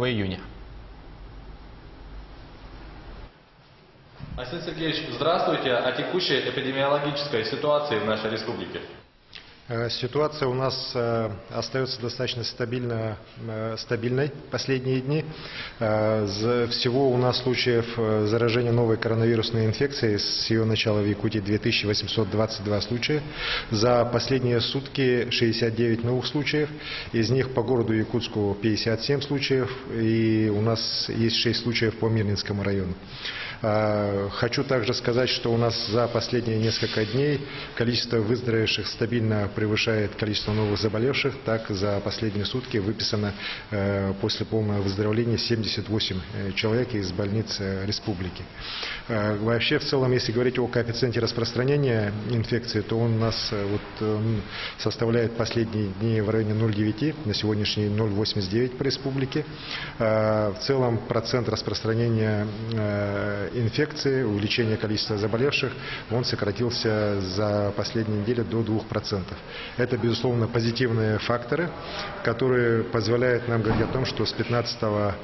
июня. Арсений Сергеевич, здравствуйте. О текущей эпидемиологической ситуации в нашей республике. Ситуация у нас остается достаточно стабильной последние дни. Всего у нас случаев заражения новой коронавирусной инфекцией с ее начала в Якутии 2822 случая. За последние сутки 69 новых случаев. Из них по городу Якутску 57 случаев. И у нас есть 6 случаев по Мирнинскому району. Хочу также сказать, что у нас за последние несколько дней количество выздоровевших стабильно превышает количество новых заболевших. Так, за последние сутки выписано после полного выздоровления 78 человек из больниц республики. Вообще, в целом, если говорить о коэффициенте распространения инфекции, то он у нас составляет последние дни в районе 0,9, на сегодняшний день 0,89 по республике. В целом, процент распространения инфекции, увеличение количества заболевших, он сократился за последние недели до 2%. Это, безусловно, позитивные факторы, которые позволяют нам говорить о том, что с 15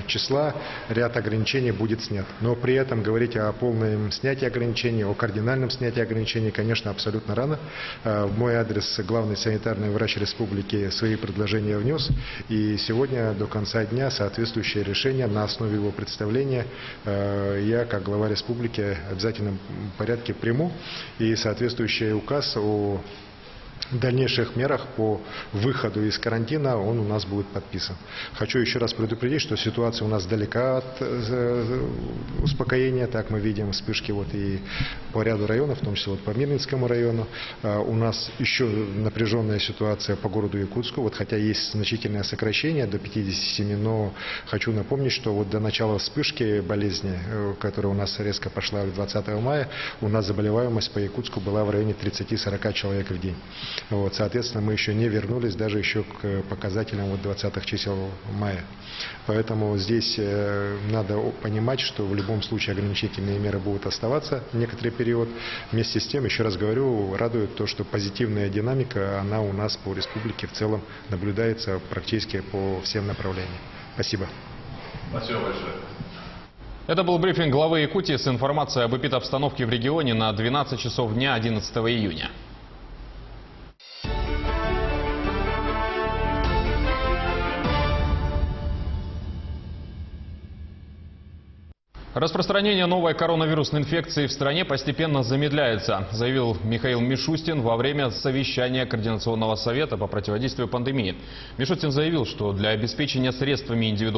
числа ряд ограничений будет снят. Но при этом говорить о полном снятии ограничений, о кардинальном снятии ограничений, конечно, абсолютно рано. В мой адрес главный санитарный врач республики свои предложения внес. И сегодня до конца дня соответствующее решение на основе его представления я, как глава республики, в обязательном порядке приму, и соответствующий указ о дальнейших мерах по выходу из карантина, он у нас будет подписан. Хочу еще раз предупредить, что ситуация у нас далека от успокоения. Так мы видим вспышки и по ряду районов, в том числе по Мирнинскому району. У нас еще напряженная ситуация по городу Якутску. Хотя есть значительное сокращение до 57, но хочу напомнить, что до начала вспышки болезни, которая у нас резко пошла 20 мая, у нас заболеваемость по Якутску была в районе 30-40 человек в день. Соответственно, мы еще не вернулись даже еще к показателям 20-х чисел мая. Поэтому здесь надо понимать, что в любом случае ограничительные меры будут оставаться некоторый период. Вместе с тем, еще раз говорю, радует то, что позитивная динамика, она у нас по республике в целом наблюдается практически по всем направлениям. Спасибо. Спасибо большое. Это был брифинг главы Якутии с информацией об эпидобстановке в регионе на 12 часов дня 11 июня. Распространение новой коронавирусной инфекции в стране постепенно замедляется, заявил Михаил Мишустин во время совещания Координационного совета по противодействию пандемии. Мишустин заявил, что для обеспечения средствами индивидуальной